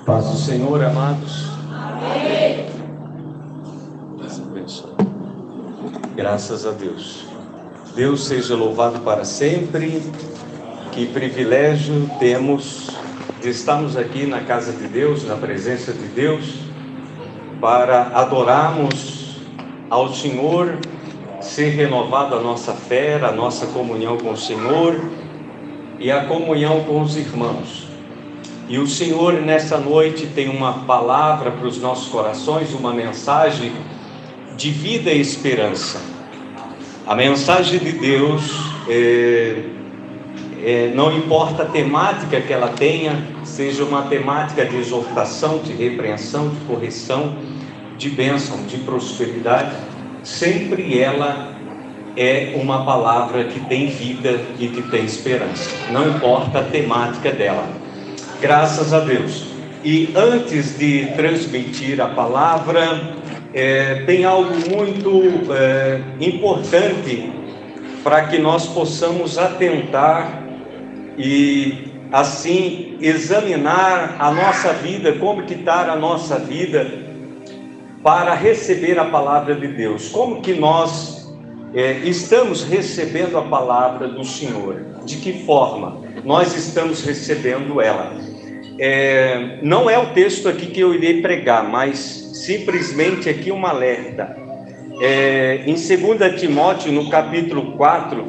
Paz do Senhor, amados. Amém. Deus abençoe. Graças a Deus. Deus seja louvado para sempre. Que privilégio temos de estarmos aqui na casa de Deus, na presença de Deus, para adorarmos ao Senhor, ser renovada a nossa fé, a nossa comunhão com o Senhor e a comunhão com os irmãos. E o Senhor nessa noite tem uma palavra para os nossos corações, uma mensagem de vida e esperança. A mensagem de Deus, não importa a temática que ela tenha, seja uma temática de exortação, de repreensão, de correção, de bênção, de prosperidade, sempre ela é uma palavra que tem vida e que tem esperança. Não importa a temática dela. Graças a Deus. E antes de transmitir a palavra, tem algo muito importante para que nós possamos atentar e assim examinar a nossa vida, como que está a nossa vida para receber a palavra de Deus. Como que nós estamos recebendo a palavra do Senhor? De que forma nós estamos recebendo ela? Não é o texto aqui que eu irei pregar, mas simplesmente aqui um alerta. Em 2 Timóteo, no capítulo 4,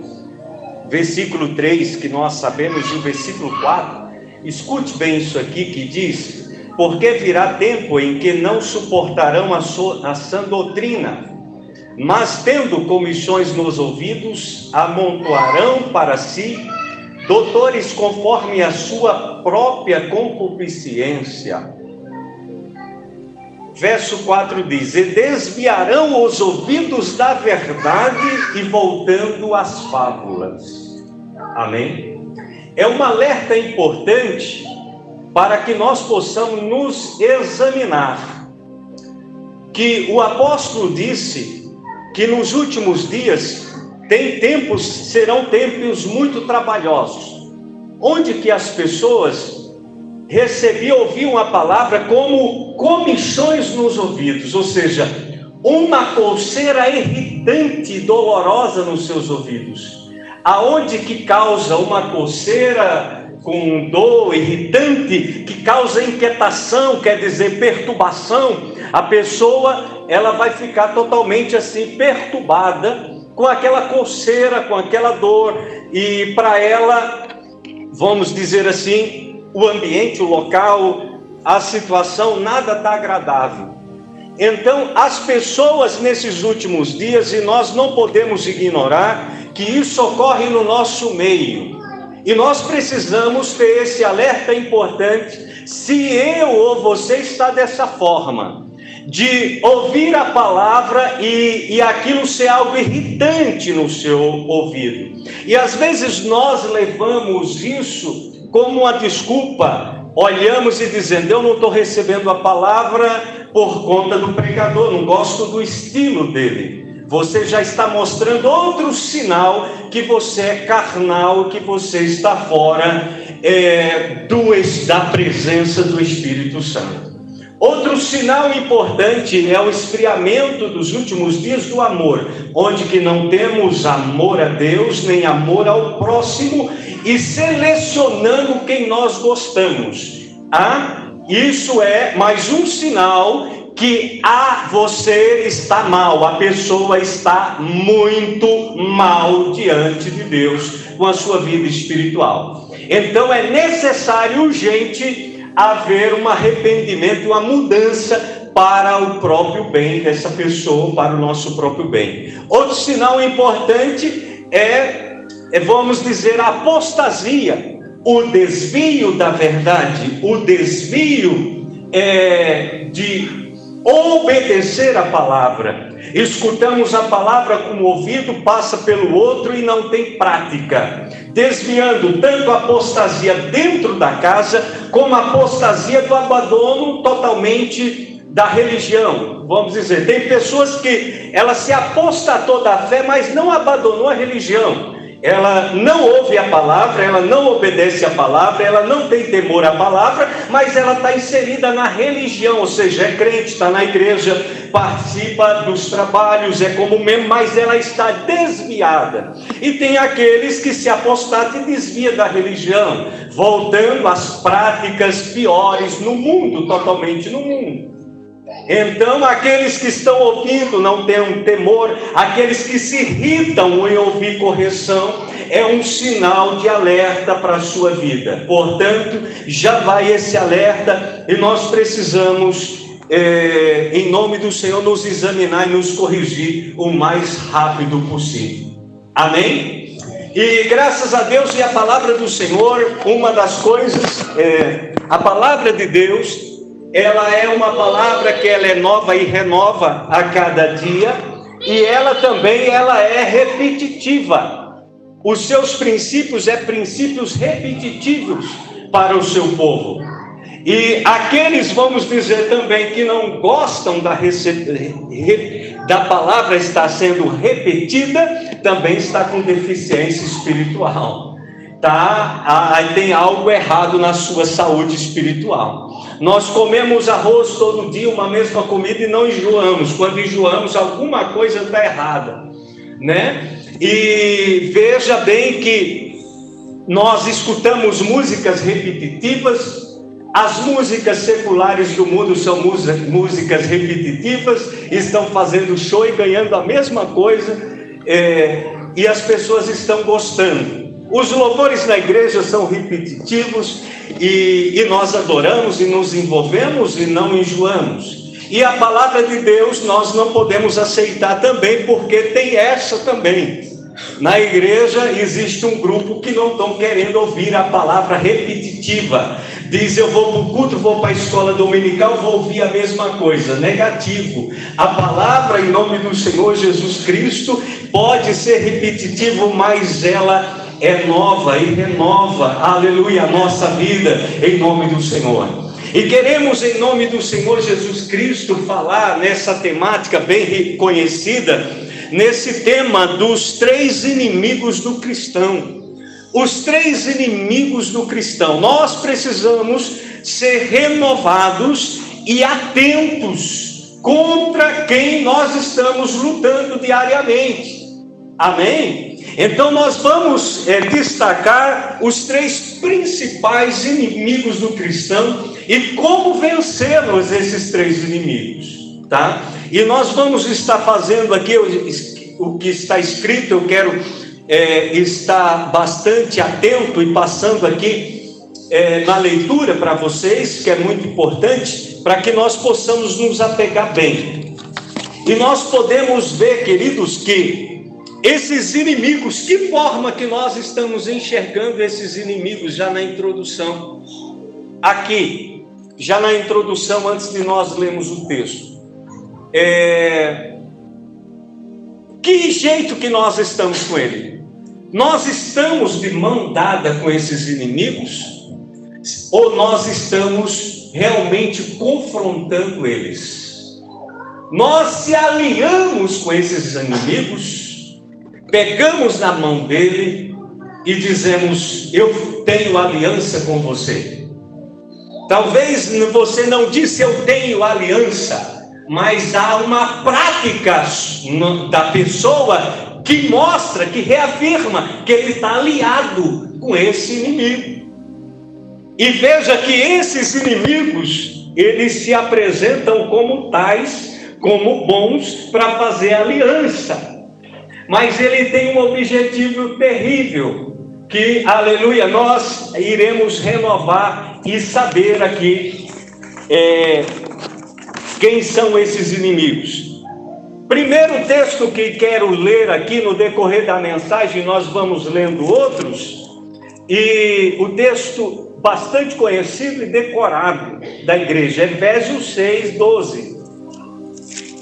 versículo 3, que nós sabemos, o versículo 4, escute bem isso aqui que diz: porque virá tempo em que não suportarão a sã doutrina, mas tendo comissões nos ouvidos, amontoarão para si doutores conforme a sua própria concupiscência. Verso 4 diz: e desviarão os ouvidos da verdade e voltando às fábulas. Amém? É um alerta importante para que nós possamos nos examinar. Que o apóstolo disse que nos últimos dias serão tempos muito trabalhosos, onde que as pessoas ouviam a palavra como comichões nos ouvidos, ou seja, uma coceira irritante e dolorosa nos seus ouvidos. Aonde que causa uma coceira com dor irritante, que causa inquietação, quer dizer perturbação, a pessoa ela vai ficar totalmente assim perturbada, com aquela coceira, com aquela dor, e para ela, vamos dizer assim, o ambiente, o local, a situação, nada está agradável. Então, as pessoas nesses últimos dias, e nós não podemos ignorar que isso ocorre no nosso meio, e nós precisamos ter esse alerta importante, se eu ou você está dessa forma, de ouvir a palavra e aquilo ser algo irritante no seu ouvido. E às vezes nós levamos isso como uma desculpa, olhamos e dizendo: eu não estou recebendo a palavra por conta do pregador, não gosto do estilo dele. Você já está mostrando outro sinal que você é carnal, que você está fora da presença do Espírito Santo. Outro sinal importante é o esfriamento dos últimos dias do amor, onde que não temos amor a Deus, nem amor ao próximo, e selecionando quem nós gostamos. Isso é mais um sinal que você está mal, a pessoa está muito mal diante de Deus com a sua vida espiritual. Então é necessário, urgente, haver um arrependimento, uma mudança para o próprio bem dessa pessoa, para o nosso próprio bem. Outro sinal importante vamos dizer, a apostasia, o desvio da verdade, o desvio de obedecer a palavra. Escutamos a palavra com o ouvido, passa pelo outro e não tem prática, desviando tanto a apostasia dentro da casa, como a apostasia do abandono totalmente da religião. Vamos dizer, tem pessoas que ela se apostatou da fé, mas não abandonou a religião. ela não ouve a palavra, ela não obedece a palavra, ela não tem temor à palavra, mas ela está inserida na religião, ou seja, é crente, está na igreja, participa dos trabalhos, é como mesmo, mas ela está desviada. E tem aqueles que se apostatam e desviam da religião, voltando às práticas piores no mundo, totalmente no mundo. Então, aqueles que estão ouvindo não têm um temor, aqueles que se irritam em ouvir correção, é um sinal de alerta para a sua vida. Portanto, já vai esse alerta e nós precisamos, em nome do Senhor, nos examinar e nos corrigir o mais rápido possível. Amém? E graças a Deus e a palavra do Senhor, uma das coisas, a palavra de Deus, ela é uma palavra que ela é nova e renova a cada dia, e ela também é repetitiva. Os seus princípios princípios repetitivos para o seu povo. E aqueles, vamos dizer também, que não gostam da palavra estar sendo repetida, também está com deficiência espiritual. Tem algo errado na sua saúde espiritual. Nós comemos arroz todo dia, uma mesma comida, e não enjoamos. Quando enjoamos, alguma coisa está errada, né? E veja bem que nós escutamos músicas repetitivas. As músicas seculares do mundo são músicas repetitivas, estão fazendo show e ganhando a mesma coisa, e as pessoas estão gostando. Os louvores na igreja são repetitivos, e nós adoramos e nos envolvemos e não enjoamos. E a palavra de Deus nós não podemos aceitar também, porque tem essa também. Na igreja existe um grupo que não estão querendo ouvir a palavra repetitiva. Diz: eu vou para o culto, vou para a escola dominical, vou ouvir a mesma coisa. Negativo. A palavra em nome do Senhor Jesus Cristo pode ser repetitiva, mas ela é nova e renova, aleluia, a nossa vida em nome do Senhor. E queremos em nome do Senhor Jesus Cristo falar nessa temática bem conhecida, nesse tema dos 3 inimigos do cristão. Os 3 inimigos do cristão. Nós precisamos ser renovados e atentos contra quem nós estamos lutando diariamente. Amém? Então nós vamos destacar os 3 principais inimigos do cristão e como vencê-los, esses 3 inimigos, tá? E nós vamos estar fazendo aqui o que está escrito. Eu quero estar bastante atento e passando aqui na leitura para vocês, que é muito importante, para que nós possamos nos apegar bem. E nós podemos ver, queridos, que esses inimigos, que forma que nós estamos enxergando esses inimigos já na introdução, aqui, já na introdução, antes de nós lermos o texto. Que jeito que nós estamos com ele? Nós estamos de mão dada com esses inimigos? Ou nós estamos realmente confrontando eles? Nós se alinhamos com esses inimigos, pegamos na mão dele e dizemos: eu tenho aliança com você. Talvez você não disse eu tenho aliança, mas há uma prática da pessoa que mostra, que reafirma que ele está aliado com esse inimigo. E veja que esses inimigos, eles se apresentam como tais, como bons para fazer aliança. Mas ele tem um objetivo terrível, que, aleluia, nós iremos renovar e saber aqui quem são esses inimigos. Primeiro texto que quero ler aqui no decorrer da mensagem, nós vamos lendo outros, e o texto bastante conhecido e decorado da igreja, Efésios 6:12.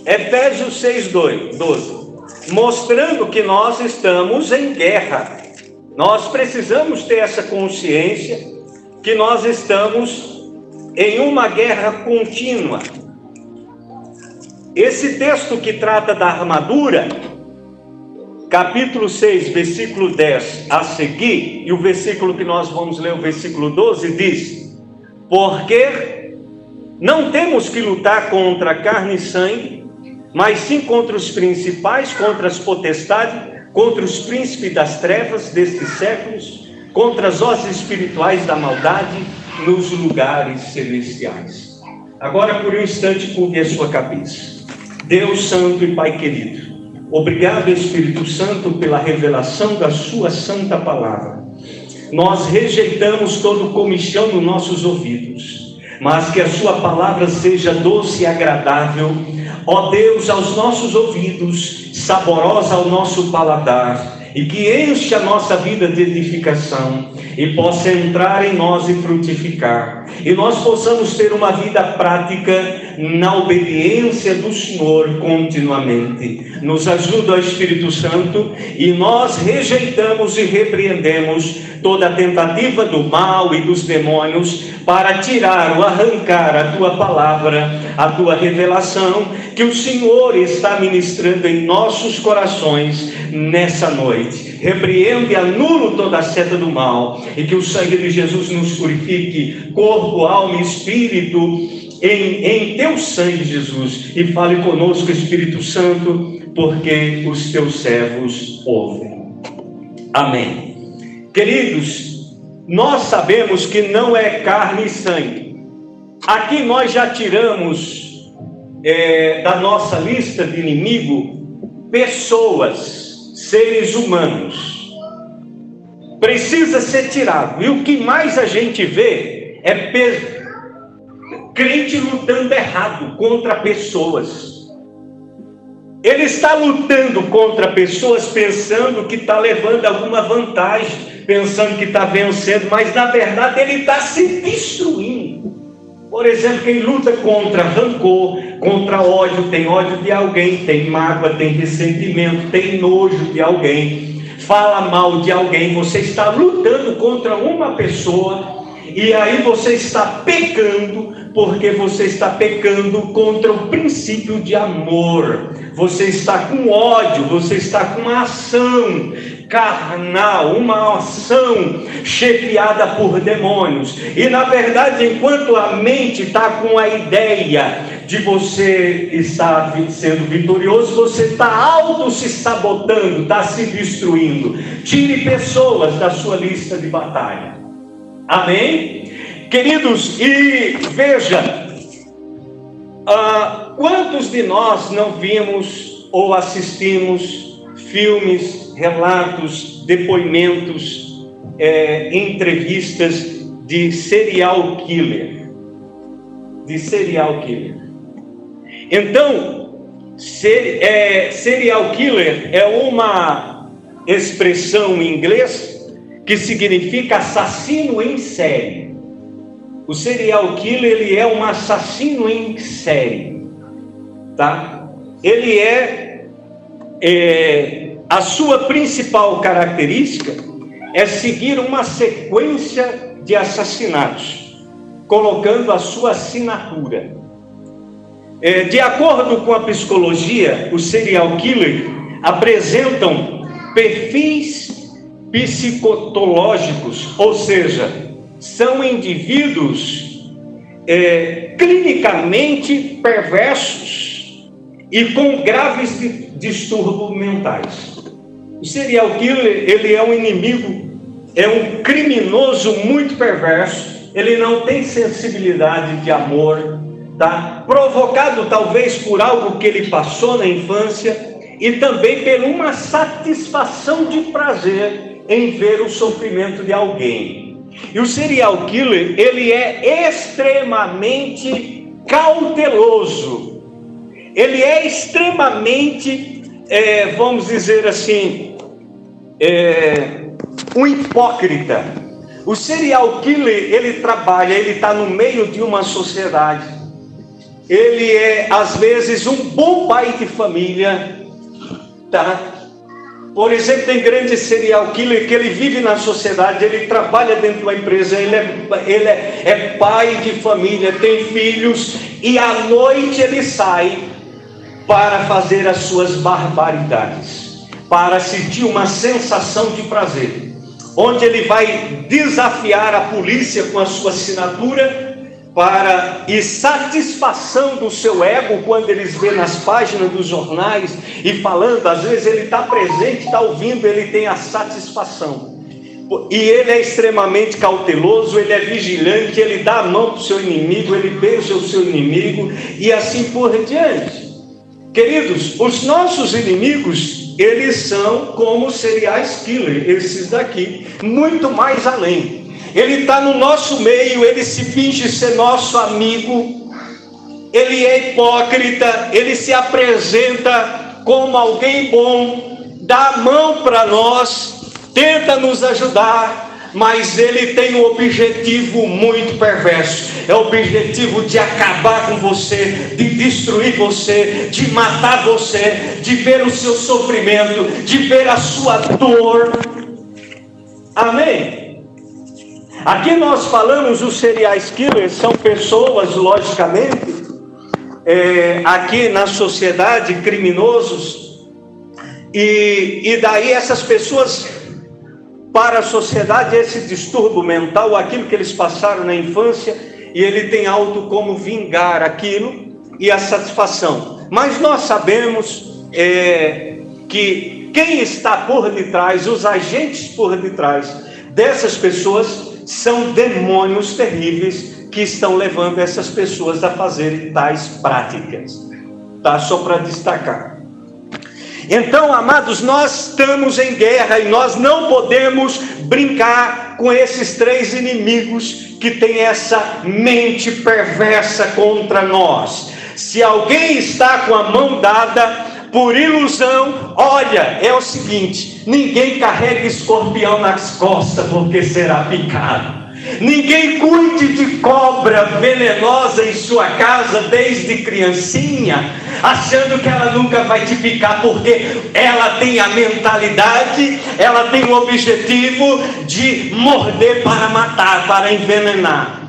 Efésios 6:12. Mostrando que nós estamos em guerra. Nós precisamos ter essa consciência que nós estamos em uma guerra contínua. Esse texto que trata da armadura, capítulo 6, versículo 10 a seguir, e o versículo que nós vamos ler, o versículo 12, diz: porque não temos que lutar contra carne e sangue, mas sim contra os principais, contra as potestades, contra os príncipes das trevas destes séculos, contra as hostes espirituais da maldade nos lugares celestiais. Agora, por um instante, curve a sua cabeça. Deus Santo e Pai querido, obrigado, Espírito Santo, pela revelação da sua santa palavra. Nós rejeitamos todo comichão nos nossos ouvidos, mas que a sua palavra seja doce e agradável, ó Deus, aos nossos ouvidos, saborosa ao nosso paladar, e que enche a nossa vida de edificação, e possa entrar em nós e frutificar, e nós possamos ter uma vida prática na obediência do Senhor continuamente. Nos ajuda, ó Espírito Santo, e nós rejeitamos e repreendemos toda a tentativa do mal e dos demônios para tirar ou arrancar a tua palavra, a tua revelação, que o Senhor está ministrando em nossos corações nessa noite. Repreende e anula toda a seta do mal, e que o sangue de Jesus nos purifique, corpo, alma e espírito, em teu sangue, Jesus, e fale conosco, Espírito Santo, porque os teus servos ouvem. Amém. Queridos, nós sabemos que não é carne e sangue. Aqui nós já tiramos da nossa lista de inimigo pessoas, seres humanos. Precisa ser tirado. E o que mais a gente vê é crente lutando errado contra pessoas. Ele está lutando contra pessoas pensando que está levando alguma vantagem, pensando que está vencendo, mas na verdade ele está se destruindo. Por exemplo, quem luta contra rancor, contra ódio, tem ódio de alguém, tem mágoa, tem ressentimento, tem nojo de alguém, fala mal de alguém, você está lutando contra uma pessoa, e aí você está pecando, porque você está pecando contra o princípio de amor. Você está com ódio, você está com uma ação carnal, uma ação chefiada por demônios. E na verdade, enquanto a mente está com a ideia de você estar sendo vitorioso, você está auto se sabotando, está se destruindo. Tire pessoas da sua lista de batalha. Amém? Queridos, e veja, quantos de nós não vimos ou assistimos filmes, relatos, depoimentos, entrevistas de serial killer? Então, serial killer é uma expressão em inglês que significa assassino em série. O serial killer, ele é um assassino em série, tá? Ele a sua principal característica é seguir uma sequência de assassinatos, colocando a sua assinatura. De acordo com a psicologia, os serial killers apresentam perfis psicopatológicos, ou seja, são indivíduos clinicamente perversos e com graves distúrbios mentais. O serial killer, ele é um inimigo, é um criminoso muito perverso, ele não tem sensibilidade de amor, tá? Provocado talvez por algo que ele passou na infância e também por uma satisfação de prazer em ver o sofrimento de alguém. E o serial killer, ele é extremamente cauteloso, ele é extremamente, vamos dizer assim, um hipócrita. O serial killer, ele trabalha, ele está no meio de uma sociedade, ele é às vezes um bom pai de família, tá? Por exemplo, tem grande serial killer que ele vive na sociedade, ele trabalha dentro de uma empresa, ele é pai de família, tem filhos, e à noite ele sai para fazer as suas barbaridades. para sentir uma sensação de prazer, onde ele vai desafiar a polícia com a sua assinatura e satisfação do seu ego, quando eles vê nas páginas dos jornais e falando, às vezes ele está presente, está ouvindo, ele tem a satisfação. E ele é extremamente cauteloso, ele é vigilante, ele dá a mão para o seu inimigo, ele beija o seu inimigo e assim por diante. Queridos, os nossos inimigos, eles são como seriais killers, esses daqui, muito mais além. Ele está no nosso meio, ele se finge ser nosso amigo, ele é hipócrita, ele se apresenta como alguém bom, dá a mão para nós, tenta nos ajudar, mas ele tem um objetivo muito perverso. É o objetivo de acabar com você, de destruir você, de matar você, de ver o seu sofrimento, de ver a sua dor. Amém? Aqui nós falamos, os serial killers são pessoas, logicamente, aqui na sociedade, criminosos, e daí essas pessoas, para a sociedade, esse distúrbio mental, aquilo que eles passaram na infância, e ele tem algo como vingar aquilo e a satisfação. Mas nós sabemos que quem está por detrás, os agentes por detrás dessas pessoas, são demônios terríveis que estão levando essas pessoas a fazerem tais práticas. Tá? Só para destacar. Então, amados, nós estamos em guerra e nós não podemos brincar com esses três inimigos que têm essa mente perversa contra nós. Se alguém está com a mão dada por ilusão, olha, é o seguinte: ninguém carrega escorpião nas costas porque será picado. Ninguém cuide de cobra venenosa em sua casa desde criancinha, achando que ela nunca vai te picar, porque ela tem a mentalidade, ela tem o objetivo de morder para matar, para envenenar.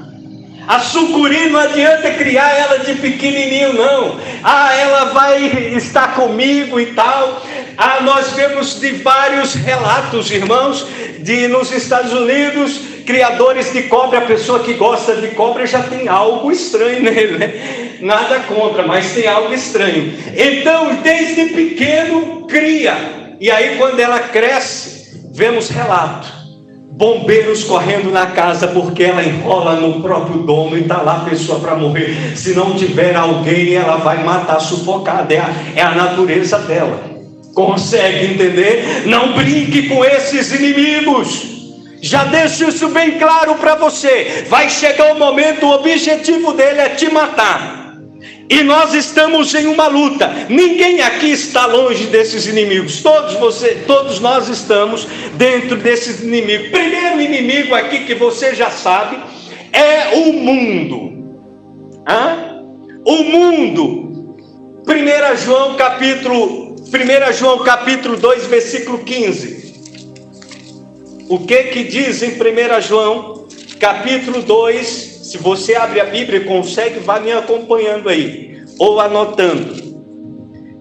A sucuri não adianta criar ela de pequenininho, não. Ela vai estar comigo e tal. Nós vemos de vários relatos, irmãos, nos Estados Unidos, criadores de cobra. A pessoa que gosta de cobra já tem algo estranho nele, né? Nada contra, mas tem algo estranho. Então, desde pequeno, cria. E aí, quando ela cresce, vemos relatos. Bombeiros correndo na casa porque ela enrola no próprio dono e está lá a pessoa para morrer. Se não tiver alguém, ela vai matar sufocada. É a natureza dela. Consegue entender? Não brinque com esses inimigos. Já deixo isso bem claro para você. Vai chegar o momento, o objetivo dele é te matar. E nós estamos em uma luta. Ninguém aqui está longe desses inimigos. Todos nós estamos dentro desses inimigos. Primeiro inimigo aqui que você já sabe é o mundo. O mundo. 1 João capítulo 2, versículo 15. O que diz em 1 João capítulo 2? Se você abre a Bíblia e consegue, vá me acompanhando aí, ou anotando.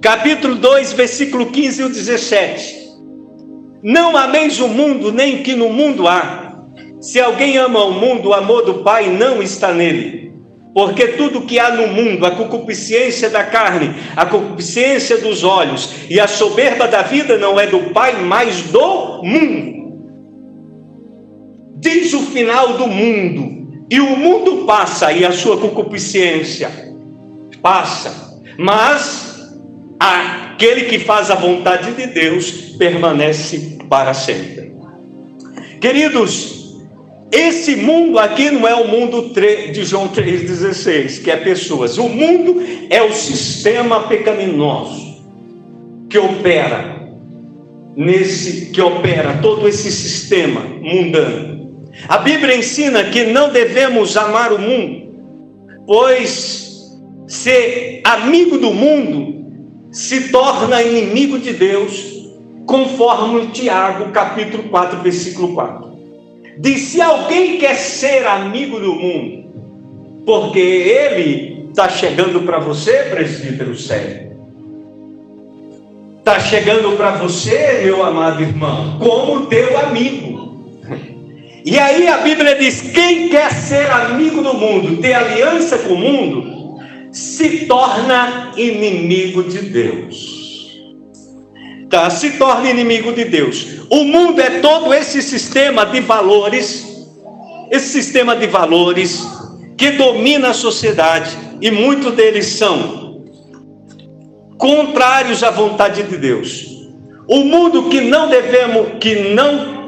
Capítulo 2, versículo 15 e 17. Não ameis o mundo, nem o que no mundo há. Se alguém ama o mundo, o amor do Pai não está nele. Porque tudo que há no mundo, a concupiscência da carne, a concupiscência dos olhos e a soberba da vida não é do Pai, mas do mundo. Diz o final do mundo. E o mundo passa, e a sua concupiscência passa, mas aquele que faz a vontade de Deus permanece para sempre. Queridos, esse mundo aqui não é o mundo de João 3,16, que é pessoas. O mundo é o sistema pecaminoso que opera todo esse sistema mundano. A Bíblia ensina que não devemos amar o mundo, pois ser amigo do mundo se torna inimigo de Deus, conforme Tiago capítulo 4, versículo 4. Diz: se alguém quer ser amigo do mundo, porque ele está chegando para você, presbítero sério, está chegando para você, meu amado irmão, como teu amigo. E aí a Bíblia diz: quem quer ser amigo do mundo, ter aliança com o mundo, se torna inimigo de Deus. Tá? Se torna inimigo de Deus. O mundo é todo esse sistema de valores, que domina a sociedade, e muitos deles são contrários à vontade de Deus. O mundo que não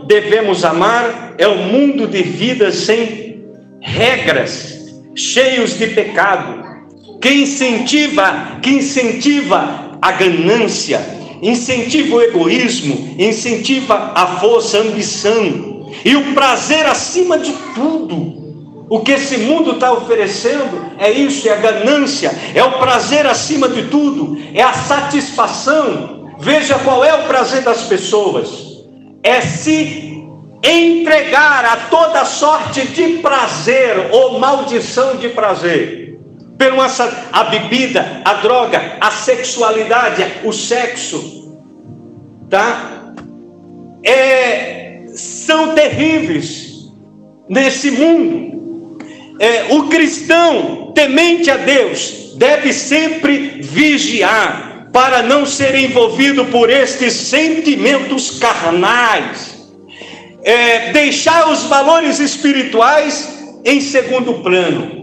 devemos amar é o mundo de vida sem regras, cheios de pecado, que incentiva a ganância, incentiva o egoísmo, incentiva a força, a ambição e o prazer acima de tudo. O que esse mundo está oferecendo é isso, é a ganância, é o prazer acima de tudo, é a satisfação. Veja qual é o prazer das pessoas: é se entregar a toda sorte de prazer ou maldição de prazer. A bebida, a droga, a sexualidade, o sexo, tá? São terríveis nesse mundo. O cristão temente a Deus deve sempre vigiar para não ser envolvido por estes sentimentos carnais, deixar os valores espirituais em segundo plano.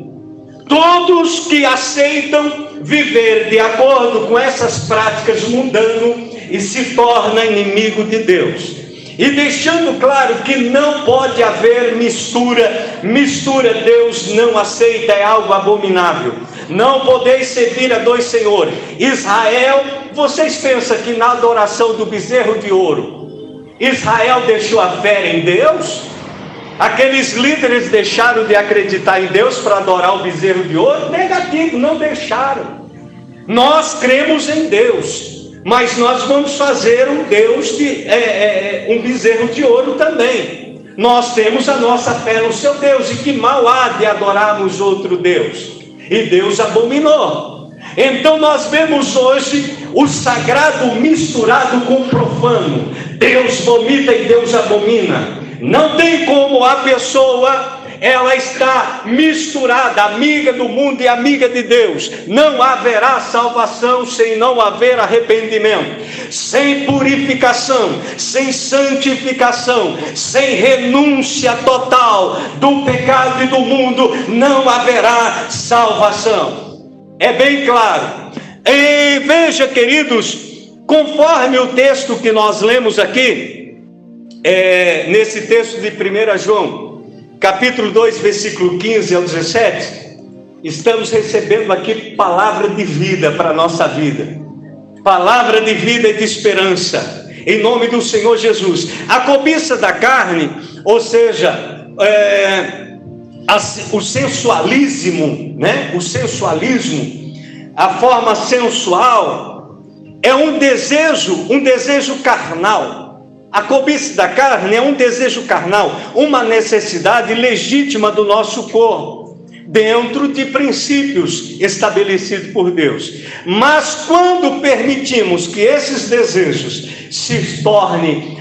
Todos que aceitam viver de acordo com essas práticas mudando e se torna inimigo de Deus. E deixando claro que não pode haver mistura. Deus não aceita, é algo abominável. Não podeis servir a dois senhores. Israel, vocês pensam que na adoração do bezerro de ouro, Israel deixou a fé em Deus? Aqueles líderes deixaram de acreditar em Deus para adorar o bezerro de ouro? Negativo, não deixaram. Nós cremos em Deus, mas nós vamos fazer um Deus um bezerro de ouro também. Nós temos a nossa fé no seu Deus, e que mal há de adorarmos outro Deus? E Deus abominou. Então nós vemos hoje o sagrado misturado com o profano. Deus vomita e Deus abomina. Não tem como a pessoa, ela está misturada, amiga do mundo e amiga de Deus. Não haverá salvação sem não haver arrependimento, sem purificação, sem santificação, sem renúncia total do pecado e do mundo, não haverá salvação. É bem claro. E veja, queridos, conforme o texto que nós lemos aqui, nesse texto de 1 João, capítulo 2, versículo 15 ao 17, estamos recebendo aqui palavra de vida para a nossa vida, palavra de vida e de esperança, em nome do Senhor Jesus. A cobiça da carne, ou seja, o sensualismo, né? O sensualismo, a forma sensual, é um desejo carnal. A cobiça da carne é um desejo carnal, uma necessidade legítima do nosso corpo, dentro de princípios estabelecidos por Deus. Mas quando permitimos que esses desejos se tornem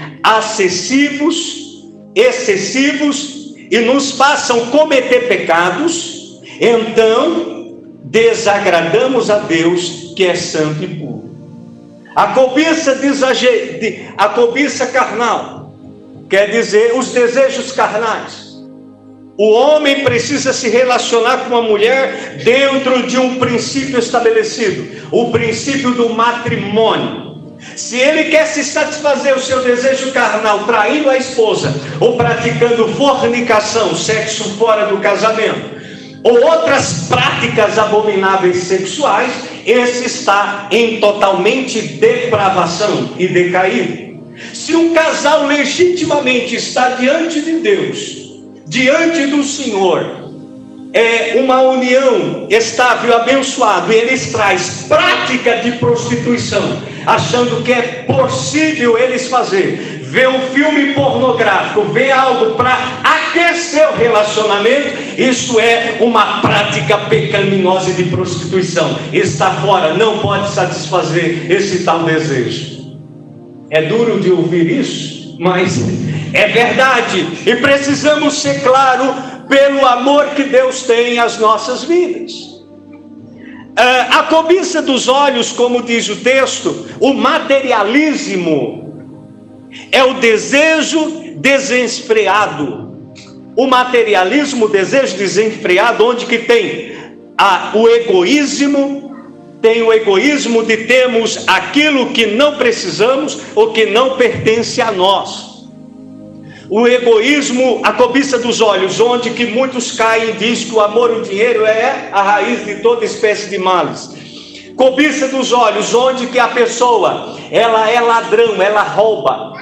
excessivos e nos façam cometer pecados, então desagradamos a Deus, que é santo e puro. A cobiça carnal quer dizer os desejos carnais. O homem precisa se relacionar com uma mulher dentro de um princípio estabelecido, o princípio do matrimônio. Se ele quer se satisfazer o seu desejo carnal traindo a esposa, ou praticando fornicação, sexo fora do casamento, ou outras práticas abomináveis sexuais, esse está em totalmente depravação e decaído. Se um casal legitimamente está diante de Deus, diante do Senhor, é uma união estável, abençoada, e eles trazem prática de prostituição, achando que é possível eles fazer, ver um filme pornográfico, ver algo para aquecer o relacionamento, isso é uma prática pecaminosa de prostituição. Está fora, não pode satisfazer esse tal desejo. É duro de ouvir isso, mas é verdade. E precisamos ser claros pelo amor que Deus tem às nossas vidas. A cobiça dos olhos, como diz o texto, o materialismo é o desejo desenfreado. O materialismo, o desejo desenfreado, onde que tem o egoísmo, tem o egoísmo de termos aquilo que não precisamos ou que não pertence a nós. O egoísmo, a cobiça dos olhos, onde que muitos caem e dizem que o amor e o dinheiro é a raiz de toda espécie de males. Cobiça dos olhos, onde que a pessoa, ela é ladrão, ela rouba.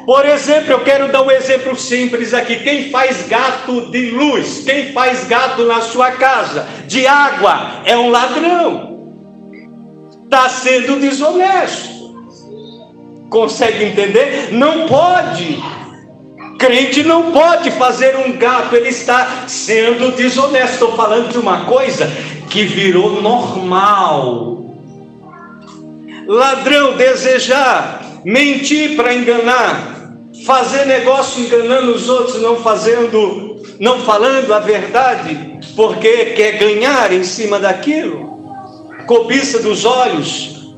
Por exemplo, eu quero dar um exemplo simples aqui. Quem faz gato de luz, quem faz gato na sua casa, de água, é um ladrão. Está sendo desonesto. Consegue entender? Não pode. Crente não pode fazer um gato, ele está sendo desonesto. Estou falando de uma coisa que virou normal. Ladrão, desejar, mentir para enganar, fazer negócio enganando os outros, não falando a verdade, porque quer ganhar em cima daquilo. Cobiça dos olhos,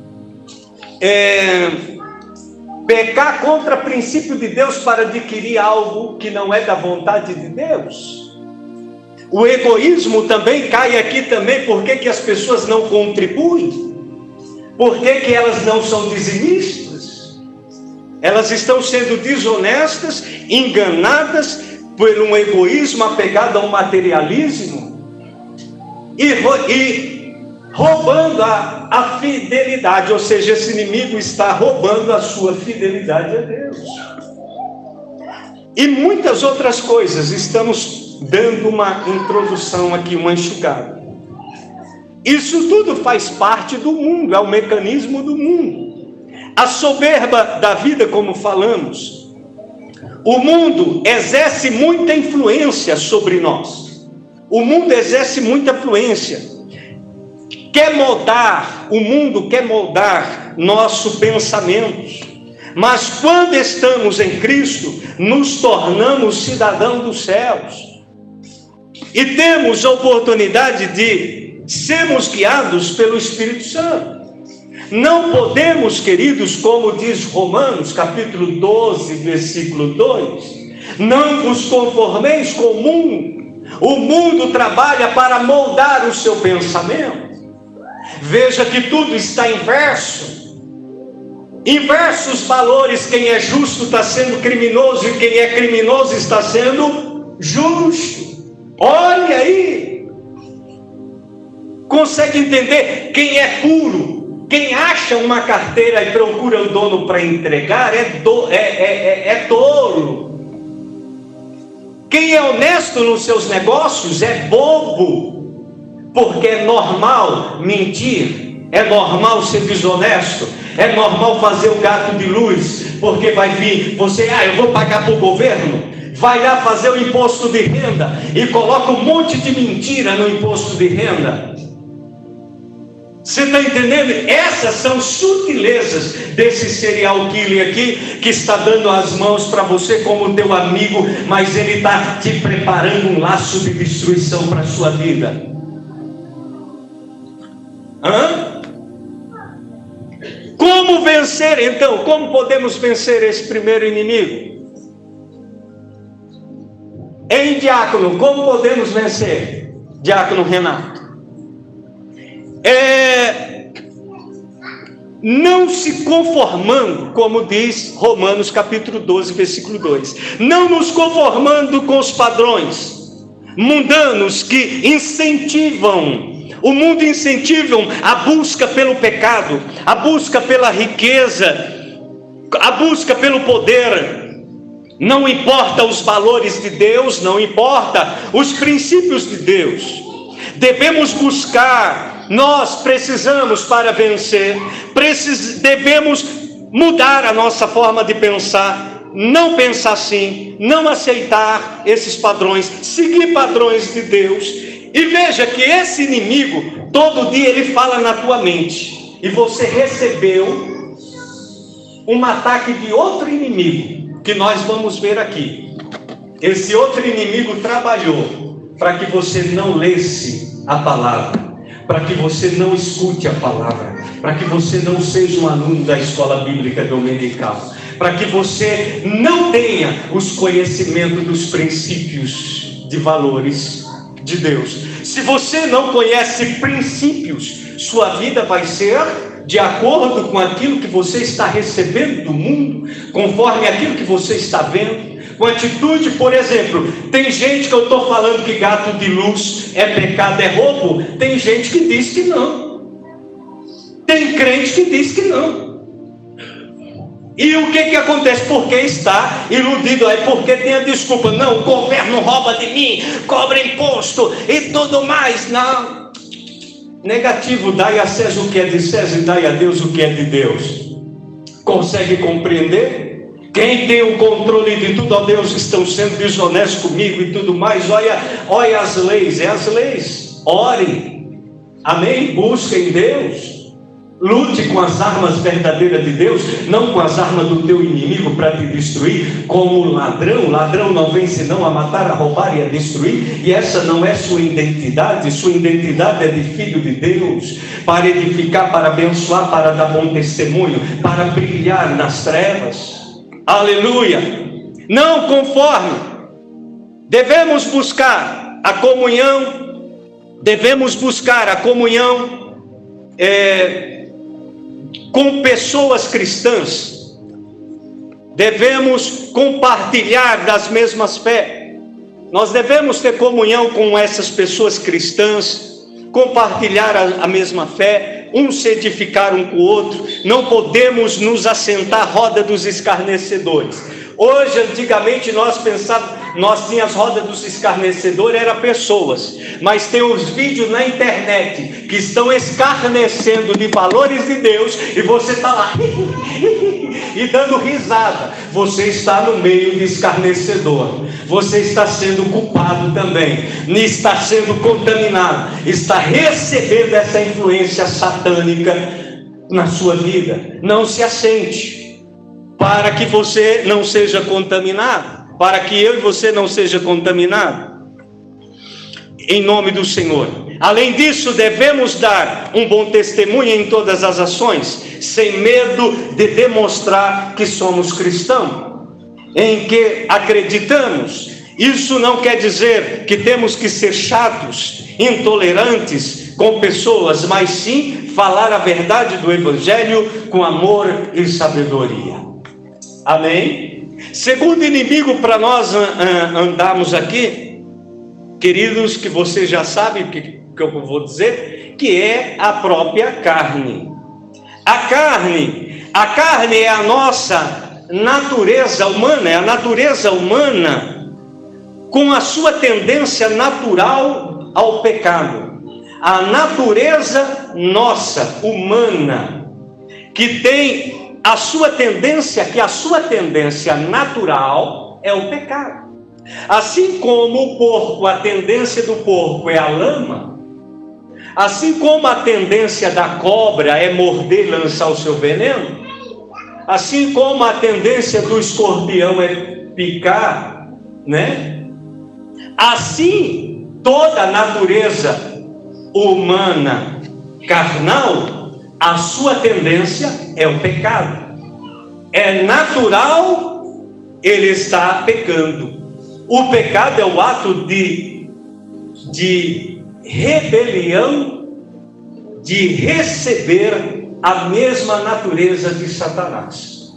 pecar contra o princípio de Deus para adquirir algo que não é da vontade de Deus. O egoísmo também cai aqui também. Por que as pessoas não contribuem? Por que elas não são dizimistas? Elas estão sendo desonestas, enganadas por um egoísmo apegado ao materialismo e roubando a fidelidade, ou seja, esse inimigo está roubando a sua fidelidade a Deus. E muitas outras coisas. Estamos dando uma introdução aqui, uma enxugada. Isso tudo faz parte do mundo, é o mecanismo do mundo. A soberba da vida, como falamos. O mundo exerce muita influência sobre nós. O mundo exerce muita influência. O mundo quer moldar nosso pensamento, mas quando estamos em Cristo, nos tornamos cidadãos dos céus, e temos a oportunidade de sermos guiados pelo Espírito Santo. Não podemos, queridos, como diz Romanos, capítulo 12, versículo 2, não vos conformeis com o mundo trabalha para moldar o seu pensamento. Veja que tudo está inverso. Inversos valores. Quem é justo está sendo criminoso, e quem é criminoso está sendo justo. Olha aí. Consegue entender? Quem é puro, quem acha uma carteira e procura o dono para entregar, é tolo. Quem é honesto nos seus negócios é bobo. Porque é normal mentir, é normal ser desonesto, é normal fazer o gato de luz, porque vai vir, eu vou pagar para o governo, vai lá fazer o imposto de renda, e coloca um monte de mentira no imposto de renda. Você está entendendo? Essas são sutilezas desse serial killer aqui, que está dando as mãos para você como teu amigo, mas ele está te preparando um laço de destruição para a sua vida. Como vencer então? Como podemos vencer esse primeiro inimigo? Em diácono, como podemos vencer? Diácono Renato. Não se conformando, como diz Romanos capítulo 12, versículo 2. Não nos conformando com os padrões mundanos que incentivam. O mundo incentiva a busca pelo pecado, a busca pela riqueza, a busca pelo poder. Não importa os valores de Deus, não importa os princípios de Deus. Devemos buscar, nós precisamos para vencer, devemos mudar a nossa forma de pensar, não pensar assim, não aceitar esses padrões, seguir padrões de Deus. E veja que esse inimigo, todo dia ele fala na tua mente, e você recebeu um ataque de outro inimigo, que nós vamos ver aqui. Esse outro inimigo trabalhou para que você não lesse a palavra, para que você não escute a palavra, para que você não seja um aluno da escola bíblica dominical, para que você não tenha os conhecimentos dos princípios de valores de Deus. Se você não conhece princípios, sua vida vai ser de acordo com aquilo que você está recebendo do mundo, conforme aquilo que você está vendo, com atitude. Por exemplo, tem gente que eu estou falando que gato de luz é pecado, é roubo, tem gente que diz que não, tem crente que diz que não. E o que acontece? Porque está iludido aí, porque tem a desculpa, não, o governo rouba de mim, cobra imposto e tudo mais. Não, negativo, dai a César o que é de César e dai a Deus o que é de Deus. Consegue compreender? Quem tem o controle de tudo, ó Deus, estão sendo desonestos comigo e tudo mais. Olha as leis, é as leis. Ore, amém? Busquem Deus. Lute com as armas verdadeiras de Deus, não com as armas do teu inimigo para te destruir, como ladrão. O ladrão não vem senão a matar, a roubar e a destruir. E essa não é sua identidade. Sua identidade é de filho de Deus, para edificar, para abençoar, para dar bom testemunho, para brilhar nas trevas. Aleluia! Não conforme. Devemos buscar a comunhão. Devemos buscar a comunhão com pessoas cristãs. Devemos compartilhar das mesmas fé. Nós devemos ter comunhão com essas pessoas cristãs, compartilhar a mesma fé, se edificar um com o outro. Não podemos nos assentar à roda dos escarnecedores. Hoje, antigamente, nós tínhamos roda dos escarnecedores, eram pessoas, mas tem os vídeos na internet que estão escarnecendo de valores de Deus, e você está lá e dando risada. Você está no meio de escarnecedor, você está sendo culpado também, está sendo contaminado, está recebendo essa influência satânica na sua vida. Não se assente, para que você não seja contaminado, para que eu e você não seja contaminado, em nome do Senhor. Além disso, devemos dar um bom testemunho em todas as ações, sem medo de demonstrar que somos cristãos, em que acreditamos. Isso não quer dizer que temos que ser chatos, intolerantes com pessoas, mas sim falar a verdade do Evangelho com amor e sabedoria. Amém? Segundo inimigo para nós andarmos aqui, queridos, que você já sabe o que eu vou dizer, que é a própria carne. A carne é a nossa natureza humana, é a natureza humana com a sua tendência natural ao pecado. A natureza nossa, humana, que tem a sua tendência natural é o pecado. Assim como o porco, a tendência do porco é a lama, assim como a tendência da cobra é morder e lançar o seu veneno, assim como a tendência do escorpião é picar, né? Assim, toda a natureza humana carnal, a sua tendência é o pecado. É natural, ele está pecando. O pecado é o ato de rebelião, de receber a mesma natureza de Satanás.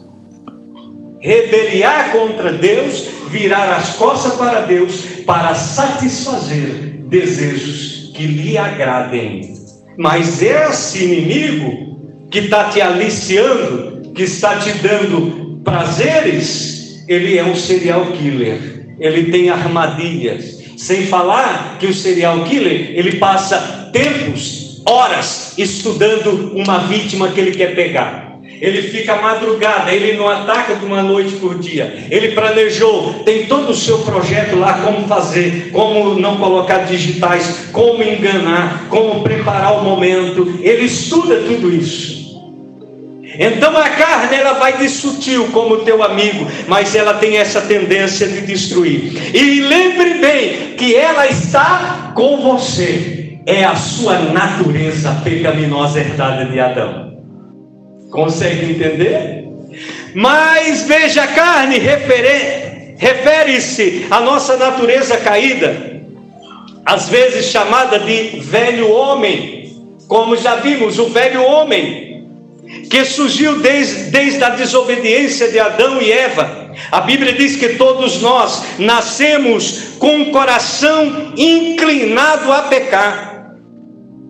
Rebeliar contra Deus, virar as costas para Deus, para satisfazer desejos que lhe agradem. Mas esse inimigo que está te aliciando, que está te dando prazeres, ele é um serial killer. Ele tem armadilhas. Sem falar que o serial killer, ele passa tempos, horas, estudando uma vítima que ele quer pegar. Ele fica madrugada, ele não ataca de uma noite por dia. Ele planejou, tem todo o seu projeto lá, como fazer, como não colocar digitais, como enganar, como preparar o momento. Ele estuda tudo isso. Então a carne, ela vai de sutil como teu amigo, mas ela tem essa tendência de destruir. E lembre bem que ela está com você. É a sua natureza pecaminosa herdada de Adão. Consegue entender? Mas veja, a carne refere-se à nossa natureza caída, às vezes chamada de velho homem, como já vimos, o velho homem que surgiu desde a desobediência de Adão e Eva. A Bíblia diz que todos nós nascemos com um coração inclinado a pecar,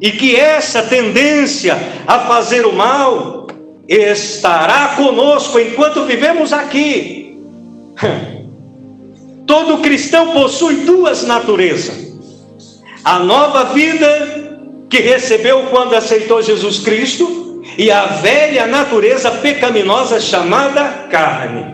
e que essa tendência a fazer o mal estará conosco enquanto vivemos aqui. Todo cristão possui duas naturezas: a nova vida que recebeu quando aceitou Jesus Cristo, e a velha natureza pecaminosa chamada carne.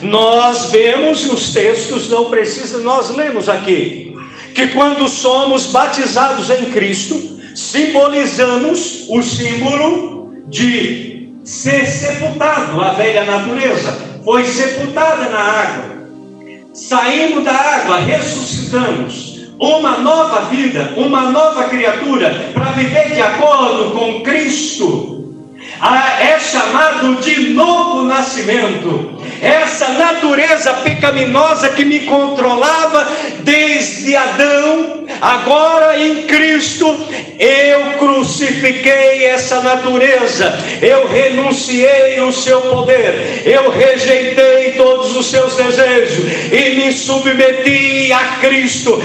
Nós vemos nos textos, não precisa, nós lemos aqui, que quando somos batizados em Cristo, simbolizamos o símbolo de ser sepultado. A velha natureza foi sepultada na água. Saímos da água, ressuscitamos. Uma nova vida, uma nova criatura, para viver de acordo com Cristo. É chamado de novo nascimento. Essa natureza pecaminosa que me controlava desde Adão, agora em Cristo, eu crucifiquei essa natureza, eu renunciei o seu poder, eu rejeitei todos os seus desejos e me submeti a Cristo,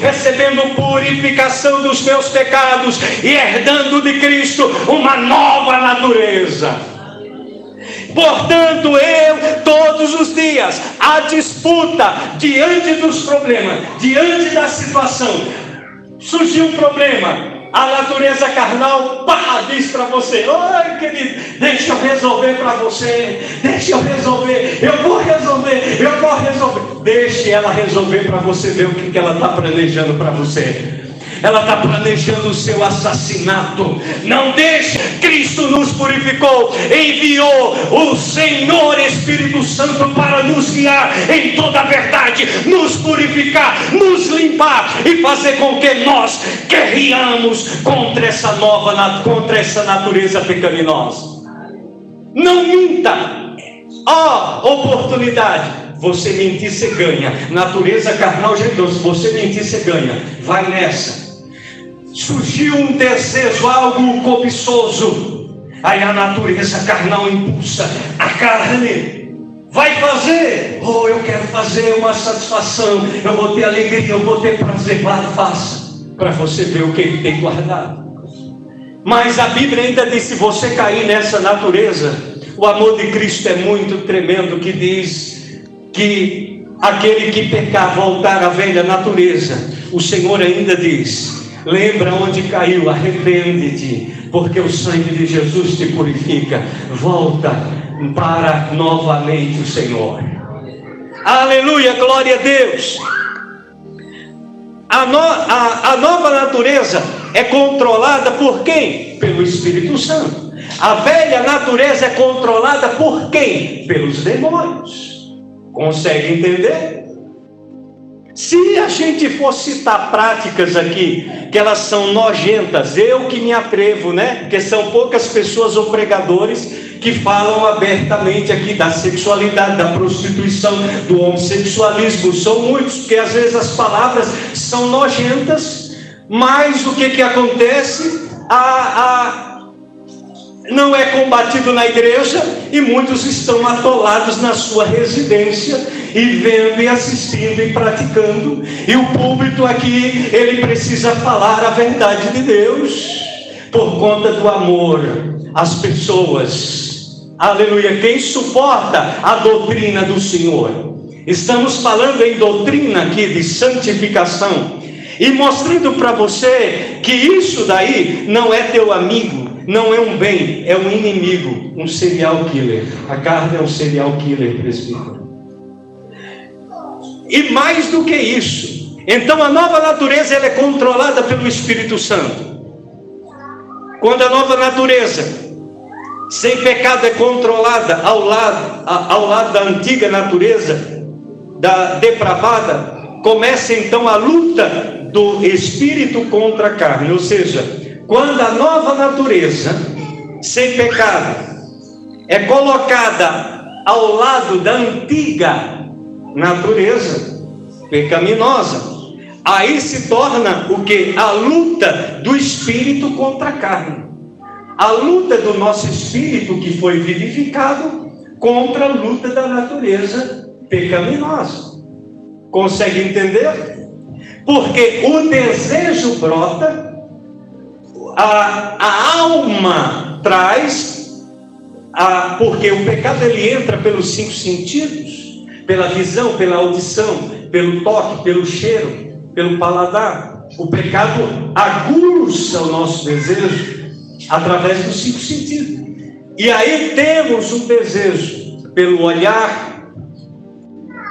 recebendo purificação dos meus pecados e herdando de Cristo uma nova natureza. Portanto, eu, todos os dias, a disputa, diante dos problemas, diante da situação, surgiu um problema, a natureza carnal, diz para você: oi querido, deixa eu resolver para você, eu vou resolver, deixe ela resolver para você ver o que ela está planejando para você. Ela está planejando o seu assassinato. Não deixe. Cristo nos purificou, enviou o Senhor Espírito Santo para nos guiar em toda a verdade, nos purificar, nos limpar e fazer com que nós guerreamos contra essa natureza pecaminosa. Não minta. Oportunidade. Você mentir, você ganha. Natureza carnal, jeitoso. Você mentir, você ganha. Vai nessa. Surgiu um desejo, algo cobiçoso, aí a natureza carnal impulsa, a carne vai fazer, eu quero fazer uma satisfação, eu vou ter alegria, eu vou ter prazer. Vai, faça, para você ver o que ele tem guardado. Mas a Bíblia ainda diz: se você cair nessa natureza, o amor de Cristo é muito tremendo, que diz que aquele que pecar, voltar à velha natureza, o Senhor ainda diz: lembra onde caiu, arrepende-te, porque o sangue de Jesus te purifica. Volta para novamente o Senhor. Aleluia, glória a Deus. A nova natureza é controlada por quem? Pelo Espírito Santo. A velha natureza é controlada por quem? Pelos demônios. Consegue entender? Se a gente for citar práticas aqui, que elas são nojentas, eu que me atrevo, porque são poucas pessoas ou pregadores que falam abertamente aqui da sexualidade, da prostituição, do homossexualismo. São muitos, porque às vezes as palavras são nojentas, mas o que acontece? Não é combatido na igreja, e muitos estão atolados na sua residência, e vendo e assistindo e praticando, e o púlpito aqui, ele precisa falar a verdade de Deus, por conta do amor às pessoas. Aleluia. Quem suporta a doutrina do Senhor? Estamos falando em doutrina aqui de santificação, e mostrando para você que isso daí não é teu amigo, não é um bem, é um inimigo, um serial killer. A carne é um serial killer, presbítero. E mais do que isso, então a nova natureza, ela é controlada pelo Espírito Santo. Quando a nova natureza sem pecado é controlada ao lado da antiga natureza, da depravada, começa então a luta do espírito contra a carne. Ou seja, quando a nova natureza, sem pecado, é colocada ao lado da antiga natureza pecaminosa, aí se torna o que? A luta do espírito contra a carne. A luta do nosso espírito que foi vivificado contra a luta da natureza pecaminosa. Consegue entender? Porque o desejo brota, a alma traz, porque o pecado ele entra pelos 5 sentidos, pela visão, pela audição, pelo toque, pelo cheiro, pelo paladar. O pecado aguça o nosso desejo através dos 5 sentidos. E aí temos um desejo pelo olhar,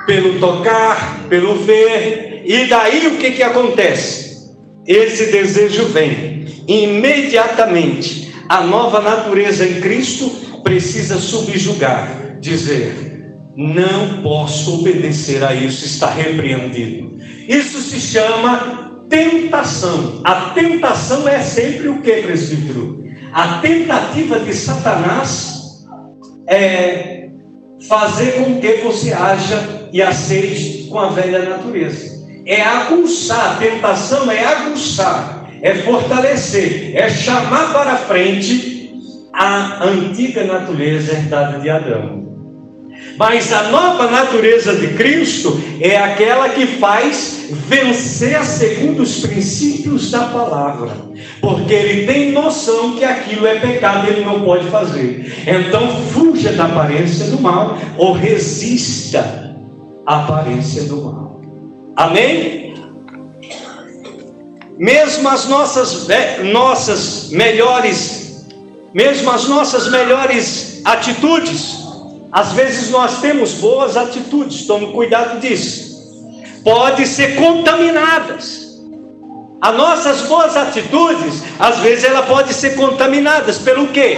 pelo tocar, pelo ver. E daí o que acontece? Esse desejo vem. Imediatamente, a nova natureza em Cristo precisa subjugar, dizer: não posso obedecer a isso, está repreendido. Isso se chama tentação. A tentação é sempre o que, presbítero? A tentativa de Satanás é fazer com que você haja e aceite com a velha natureza. É aguçar, a tentação é aguçar, é fortalecer, é chamar para frente a antiga natureza herdada de Adão. Mas a nova natureza de Cristo é aquela que faz vencer segundo os princípios da palavra, porque ele tem noção que aquilo é pecado e ele não pode fazer. Então fuja da aparência do mal, ou resista à aparência do mal. Amém? Mesmo as nossas melhores atitudes, às vezes nós temos boas atitudes, tome cuidado disso, podem ser contaminadas. As nossas boas atitudes, às vezes ela pode ser contaminadas pelo quê?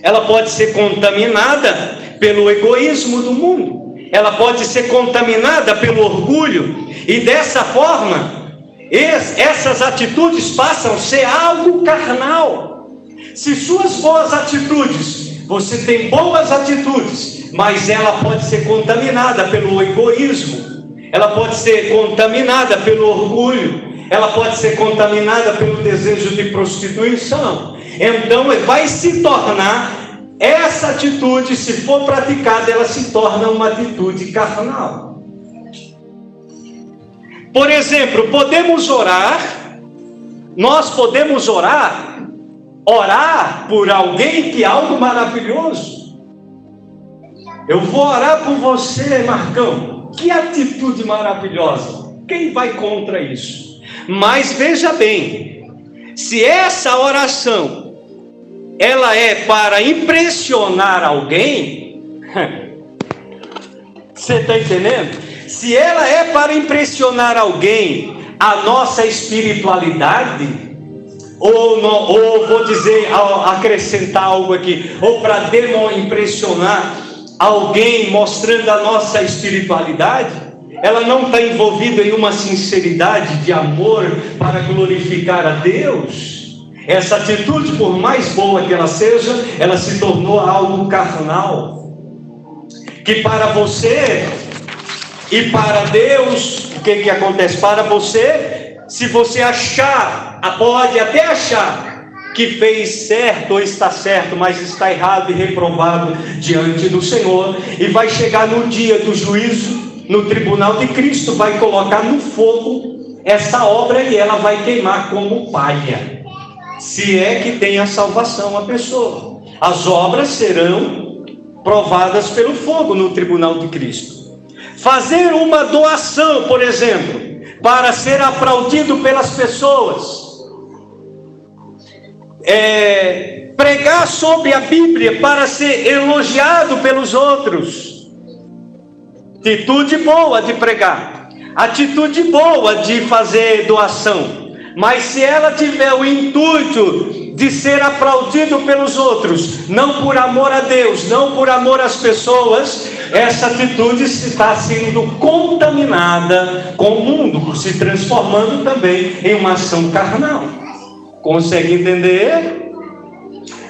Ela pode ser contaminada pelo egoísmo do mundo, ela pode ser contaminada pelo orgulho, e dessa forma, essas atitudes passam a ser algo carnal. Se suas boas atitudes, você tem boas atitudes, mas ela pode ser contaminada pelo egoísmo, ela pode ser contaminada pelo orgulho, ela pode ser contaminada pelo desejo de prostituição. Então vai se tornar, essa atitude, se for praticada, ela se torna uma atitude carnal. Por exemplo, nós podemos orar por alguém que é algo maravilhoso. Eu vou orar por você, Marcão. Que atitude maravilhosa. Quem vai contra isso? Mas veja bem, se essa oração ela é para impressionar alguém, você está entendendo? Se ela é para impressionar alguém, a nossa espiritualidade, ou vou dizer, acrescentar algo aqui, ou para impressionar alguém mostrando a nossa espiritualidade, ela não está envolvida em uma sinceridade de amor para glorificar a Deus. Essa atitude, por mais boa que ela seja, ela se tornou algo carnal, que para você e para Deus, o que acontece? Para você, se você pode até achar que fez certo ou está certo, mas está errado e reprovado diante do Senhor, e vai chegar no dia do juízo, no tribunal de Cristo, vai colocar no fogo essa obra e ela vai queimar como palha, se é que tem a salvação a pessoa. As obras serão provadas pelo fogo no tribunal de Cristo. Fazer uma doação, por exemplo, para ser aplaudido pelas pessoas, pregar sobre a Bíblia para ser elogiado pelos outros. Atitude boa de pregar, atitude boa de fazer doação, mas se ela tiver o intuito de ser aplaudido pelos outros, não por amor a Deus, não por amor às pessoas, essa atitude está sendo contaminada com o mundo, se transformando também em uma ação carnal. Consegue entender?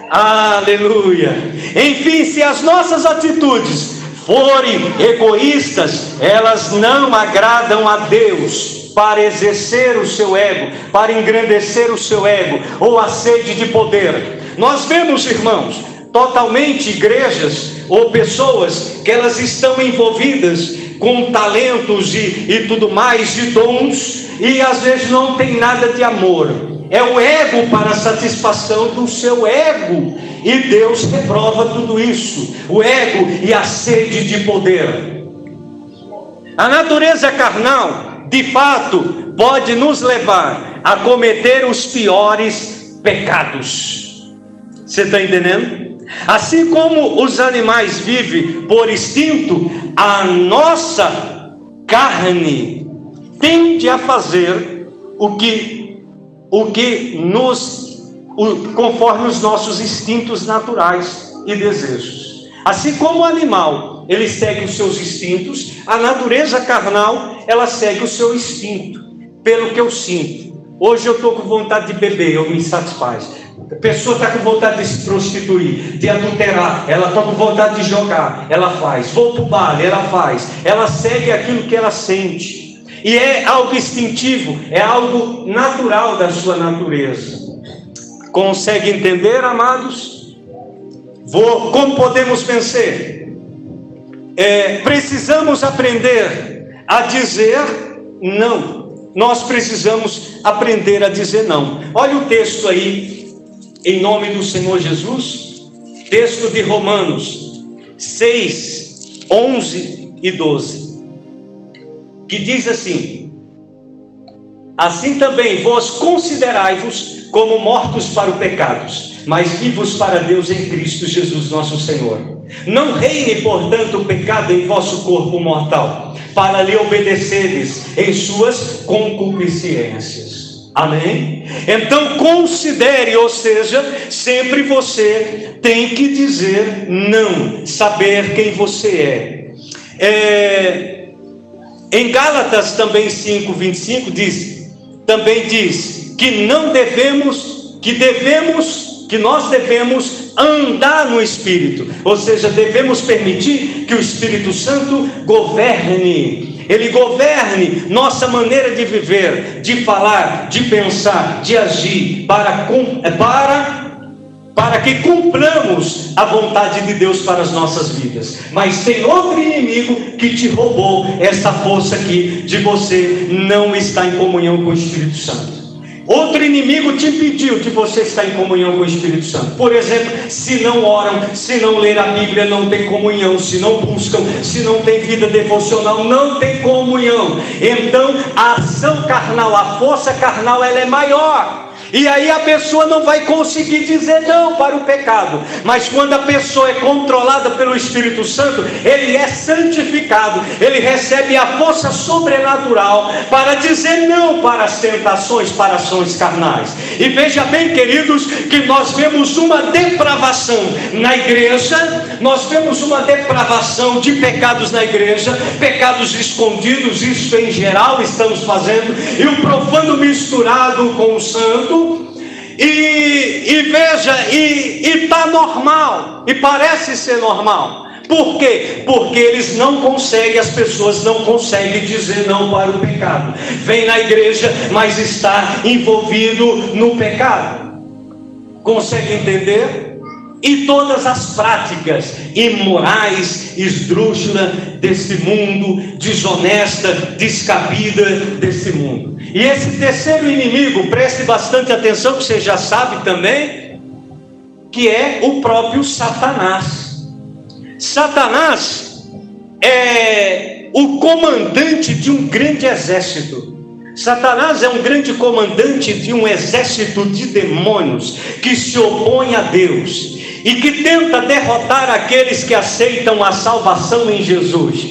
Aleluia! Enfim, se as nossas atitudes forem egoístas, elas não agradam a Deus, para exercer o seu ego, para engrandecer o seu ego, ou a sede de poder. Nós vemos, irmãos, totalmente igrejas ou pessoas que elas estão envolvidas com talentos e tudo mais, de dons, e às vezes não tem nada de amor. É o ego para a satisfação do seu ego, e Deus reprova tudo isso, o ego e a sede de poder. A natureza carnal, de fato, pode nos levar a cometer os piores pecados. Você está entendendo? Assim como os animais vivem por instinto, a nossa carne tende a fazer conforme os nossos instintos naturais e desejos. Assim como o animal, ele segue os seus instintos, a natureza carnal, ela segue o seu instinto, pelo que eu sinto. Hoje eu estou com vontade de beber, eu me satisfaz. A pessoa está com vontade de se prostituir, de adulterar, ela está com vontade de jogar, ela faz. Vou para o bar, ela faz. Ela segue aquilo que ela sente. E é algo instintivo, é algo natural da sua natureza. Consegue entender, amados? Como podemos vencer? Precisamos aprender a dizer não. Nós precisamos aprender a dizer não. Olha o texto aí, em nome do Senhor Jesus. Texto de Romanos 6, 11 e 12. Que diz assim: assim também vós considerai-vos como mortos para o pecado, mas vivos para Deus em Cristo Jesus nosso Senhor. Não reine, portanto, o pecado em vosso corpo mortal, para lhe obedeceres em suas concupiscências. Amém? Então considere, ou seja, sempre você tem que dizer não, saber quem você é. Em Gálatas também 5:25 também diz que nós devemos andar no Espírito, ou seja, devemos permitir que o Espírito Santo governe. Ele governe nossa maneira de viver, de falar, de pensar, de agir, para que cumpramos a vontade de Deus para as nossas vidas. Mas tem outro inimigo que te roubou essa força aqui, de você não estar em comunhão com o Espírito Santo. Outro inimigo te impediu de você estar em comunhão com o Espírito Santo. Por exemplo, se não oram, se não ler a Bíblia, não tem comunhão. Se não buscam, se não tem vida devocional, não tem comunhão. Então a ação carnal, a força carnal, ela é maior. E aí a pessoa não vai conseguir dizer não para o pecado. Mas quando a pessoa é controlada pelo Espírito Santo, ele é santificado, ele recebe a força sobrenatural para dizer não para as tentações, para ações carnais. E veja bem, queridos, que nós vemos uma depravação na igreja, nós vemos uma depravação de pecados na igreja, pecados escondidos, isso em geral estamos fazendo, e o profano misturado com o santo. E veja, e está normal, e parece ser normal. Por quê? Porque eles não conseguem, as pessoas não conseguem dizer não para o pecado. Vem na igreja, mas está envolvido no pecado. Consegue entender? E todas as práticas imorais, esdrúxulas desse mundo, desonesta, descabida desse mundo. E esse terceiro inimigo, preste bastante atenção, que você já sabe também, que é o próprio Satanás. Satanás é o comandante de um grande exército. Satanás é um grande comandante de um exército de demônios que se opõe a Deus e que tenta derrotar aqueles que aceitam a salvação em Jesus.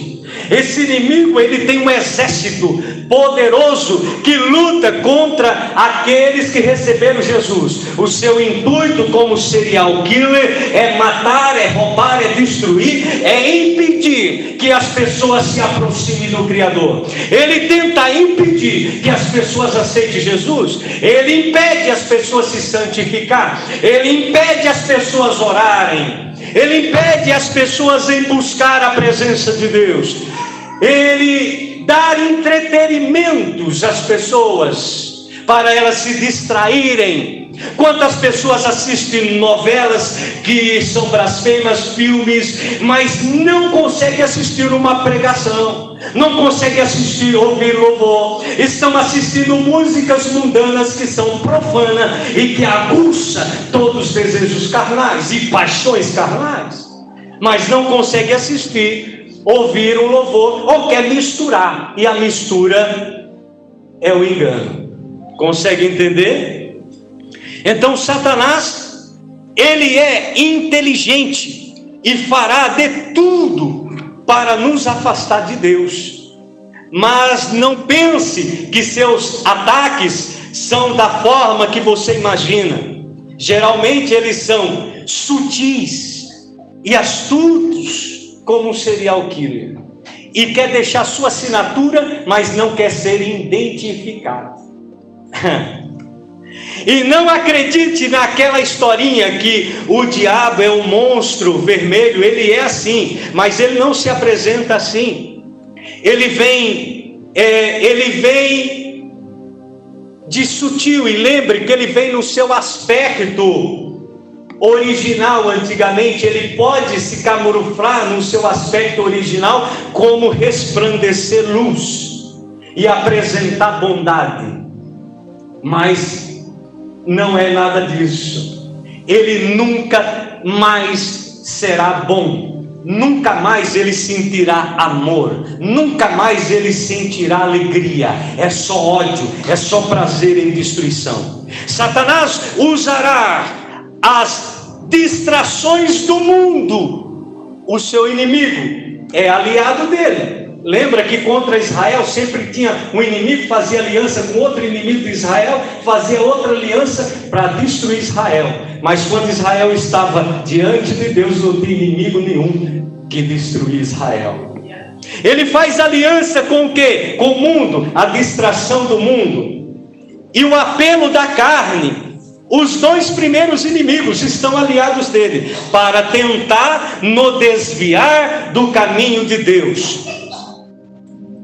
Esse inimigo, ele tem um exército poderoso que luta contra aqueles que receberam Jesus. O seu intuito como serial killer é matar, é roubar, é destruir, é impedir que as pessoas se aproximem do Criador. Ele tenta impedir que as pessoas aceitem Jesus. Ele impede as pessoas se santificar. Ele impede as pessoas orarem. Ele impede as pessoas em buscar a presença de Deus. Ele dá entretenimentos às pessoas para elas se distraírem. Quantas pessoas assistem novelas que são blasfemas, filmes, mas não conseguem assistir uma pregação, não conseguem ouvir louvor, estão assistindo músicas mundanas que são profanas e que aguçam todos os desejos carnais e paixões carnais, mas não conseguem ouvir um louvor, ou quer misturar, e a mistura é o engano. Consegue entender? Então Satanás, ele é inteligente e fará de tudo para nos afastar de Deus. Mas não pense que seus ataques são da forma que você imagina. Geralmente eles são sutis e astutos, como um serial killer, e quer deixar sua assinatura, mas não quer ser identificado. E não acredite naquela historinha que o diabo é um monstro vermelho. Ele é assim, mas ele não se apresenta assim. Ele vem de sutil, e lembre que ele vem no seu aspecto original. Antigamente ele pode se camuflar no seu aspecto original como resplandecer luz e apresentar bondade, mas não é nada disso. Ele nunca mais será bom, nunca mais ele sentirá amor, nunca mais ele sentirá alegria. É só ódio, é só prazer em destruição. Satanás usará as distrações do mundo. O seu inimigo é aliado dele. Lembra que contra Israel sempre tinha um inimigo, fazia aliança com outro inimigo de Israel, fazia outra aliança para destruir Israel. Mas quando Israel estava diante de Deus, não tinha inimigo nenhum que destruía Israel. Ele faz aliança com o quê? Com o mundo, a distração do mundo e o apelo da carne. Os dois primeiros inimigos estão aliados dele para tentar nos desviar do caminho de Deus.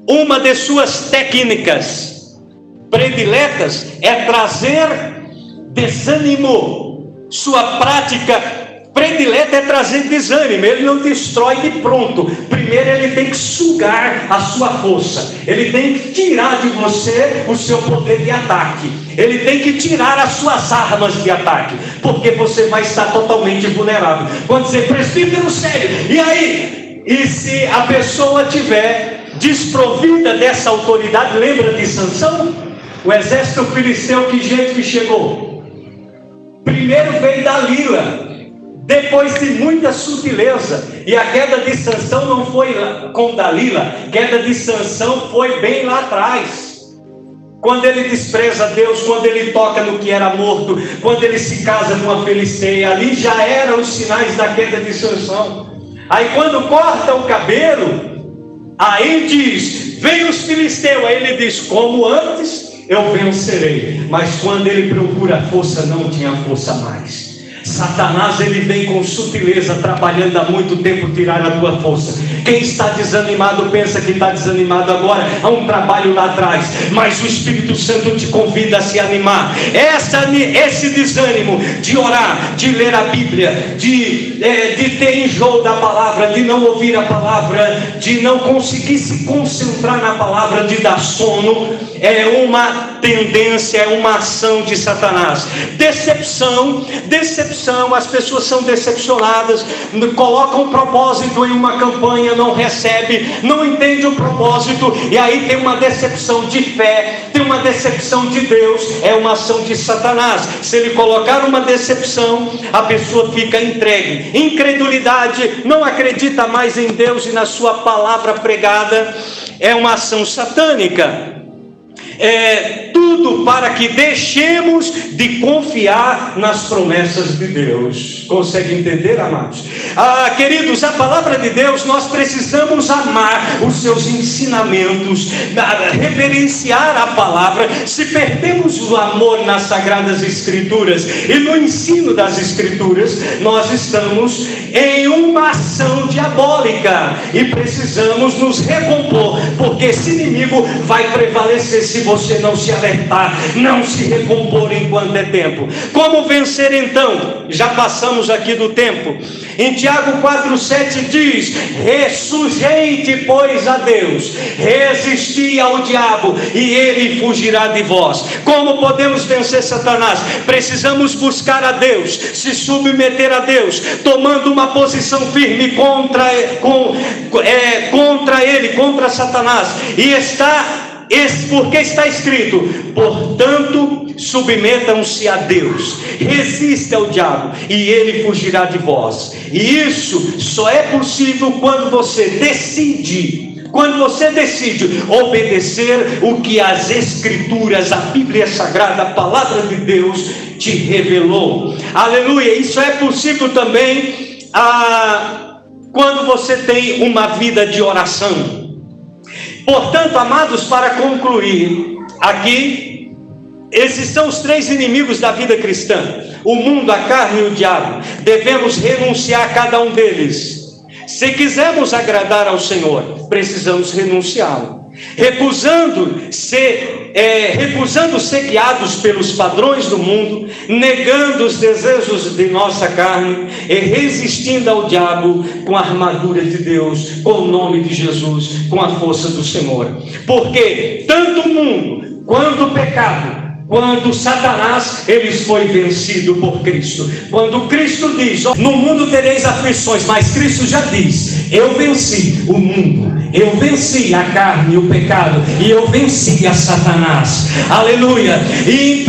Uma de suas técnicas prediletas é trazer desânimo. Sua prática predileta é trazer desânimo. Ele não destrói de pronto. Primeiro ele tem que sugar a sua força. Ele tem que tirar de você o seu poder de ataque. Ele tem que tirar as suas armas de ataque, porque você vai estar totalmente vulnerável. Quando você presbítero sério, e aí? E se a pessoa tiver desprovida dessa autoridade, lembra de Sansão? O exército filisteu, que jeito que chegou? Primeiro veio Dalila, depois de muita sutileza. E a queda de Sansão não foi com Dalila, a queda de Sansão foi bem lá atrás, quando ele despreza Deus, quando ele toca no que era morto, quando ele se casa com a filisteia. Ali já eram os sinais da queda de Sansão. Aí quando corta o cabelo, aí diz, vem os filisteus. Aí ele diz, como antes eu vencerei. Mas quando ele procura força, não tinha força mais. Satanás, ele vem com sutileza, trabalhando há muito tempo, tirar a tua força. Quem está desanimado, pensa que está desanimado agora. Há um trabalho lá atrás, mas o Espírito Santo te convida a se animar. Esse desânimo de orar, de ler a Bíblia, de ter enjoo da palavra, de não ouvir a palavra, de não conseguir se concentrar na palavra, de dar sono, é uma tendência, é uma ação de Satanás. Decepção, as pessoas são decepcionadas, colocam um propósito em uma campanha, não recebe, não entende o propósito, e aí tem uma decepção de fé, tem uma decepção de Deus, é uma ação de Satanás. Se ele colocar uma decepção, a pessoa fica entregue, incredulidade, não acredita mais em Deus e na sua palavra pregada, é uma ação satânica. É tudo para que deixemos de confiar nas promessas de Deus. Consegue entender, amados? Queridos, a palavra de Deus, nós precisamos amar os seus ensinamentos, reverenciar a palavra. Se perdemos o amor nas Sagradas Escrituras e no ensino das Escrituras, nós estamos em uma ação diabólica e precisamos nos recompor, porque esse inimigo vai prevalecer se você não se alertar, não se recompor enquanto é tempo. Como vencer então? Já passamos aqui do tempo. Em Tiago 4,7 diz: ressujeite, pois, a Deus, resisti ao diabo, e ele fugirá de vós. Como podemos vencer Satanás? Precisamos buscar a Deus, se submeter a Deus, tomando uma posição firme contra ele, contra Satanás. Porque está escrito: portanto, submetam-se a Deus, resista ao diabo, e ele fugirá de vós. E isso só é possível quando você decide obedecer o que as Escrituras, a Bíblia Sagrada, a palavra de Deus te revelou. Aleluia! Isso é possível também quando você tem uma vida de oração. Portanto, amados, para concluir, aqui, esses são os três inimigos da vida cristã: o mundo, a carne e o diabo. Devemos renunciar a cada um deles. Se quisermos agradar ao Senhor, precisamos renunciá-lo. Recusando ser guiados pelos padrões do mundo, negando os desejos de nossa carne e resistindo ao diabo com a armadura de Deus, com o nome de Jesus, com a força do Senhor. Porque tanto o mundo quanto o pecado, quando Satanás, ele foi vencido por Cristo. Quando Cristo diz: no mundo tereis aflições, mas Cristo já diz: eu venci o mundo, eu venci a carne e o pecado, e eu venci a Satanás. Aleluia! E em 1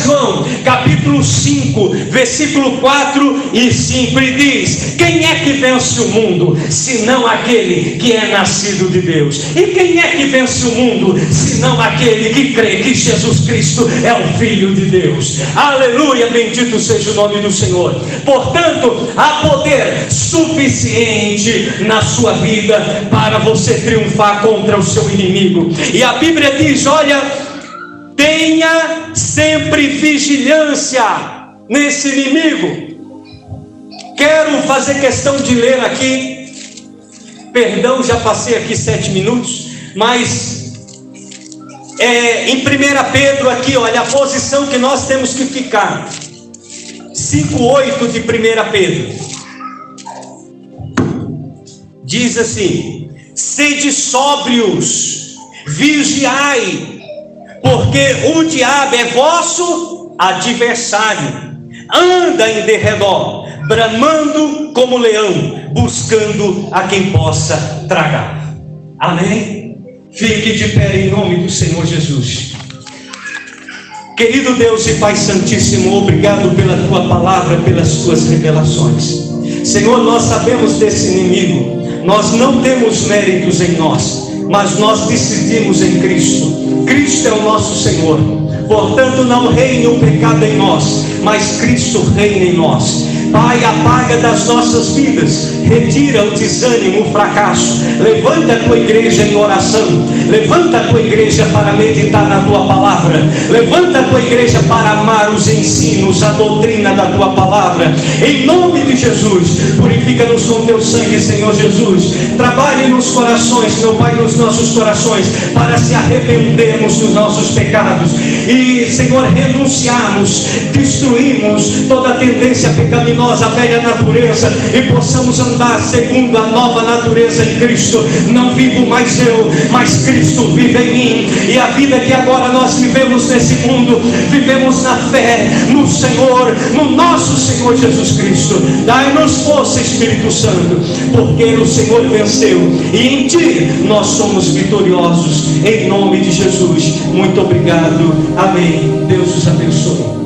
João capítulo 5 versículo 4 e 5 ele diz: quem é que vence o mundo, senão aquele que é nascido de Deus? E quem é que vence o mundo, senão aquele que crê que Jesus Cristo é o Filho de Deus? Aleluia, bendito seja o nome do Senhor. Portanto, há poder suficiente na sua vida para você triunfar contra o seu inimigo. E a Bíblia diz: olha, tenha sempre vigilância nesse inimigo. Quero fazer questão de ler aqui, perdão, já passei aqui 7 minutos, mas em 1 Pedro aqui, olha a posição que nós temos que ficar. 5:8 de 1 Pedro diz assim: sede sóbrios, vigiai, porque o diabo é vosso adversário, anda em derredor, bramando como leão, buscando a quem possa tragar. Amém? Fique de pé em nome do Senhor Jesus. Querido Deus e Pai Santíssimo, obrigado pela Tua palavra, pelas Tuas revelações. Senhor, nós sabemos desse inimigo, nós não temos méritos em nós, mas nós decidimos em Cristo. Cristo é o nosso Senhor. Portanto, não reine o pecado em nós, mas Cristo reina em nós. Pai, apaga das nossas vidas, retira o desânimo, o fracasso. Levanta a tua igreja em oração, levanta a tua igreja para meditar na tua palavra, levanta a tua igreja para amar os ensinos, a doutrina da tua palavra. Em nome de Jesus, purifica-nos com teu sangue, Senhor Jesus. Trabalhe nos corações, meu Pai, nos nossos corações, para se arrependermos dos nossos pecados e, Senhor, renunciarmos, destruir destruímos toda tendência pecaminosa, a velha natureza, e possamos andar segundo a nova natureza em Cristo. Não vivo mais eu, mas Cristo vive em mim. E a vida que agora nós vivemos nesse mundo, vivemos na fé no Senhor, no nosso Senhor Jesus Cristo. Dai-nos força, Espírito Santo, porque o Senhor venceu e em Ti nós somos vitoriosos, em nome de Jesus. Muito obrigado, amém. Deus os abençoe.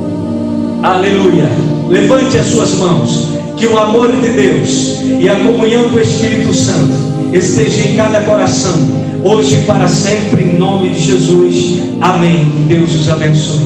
Aleluia. Levante as suas mãos, que o amor de Deus e a comunhão do Espírito Santo esteja em cada coração, hoje e para sempre, em nome de Jesus, amém. Deus os abençoe.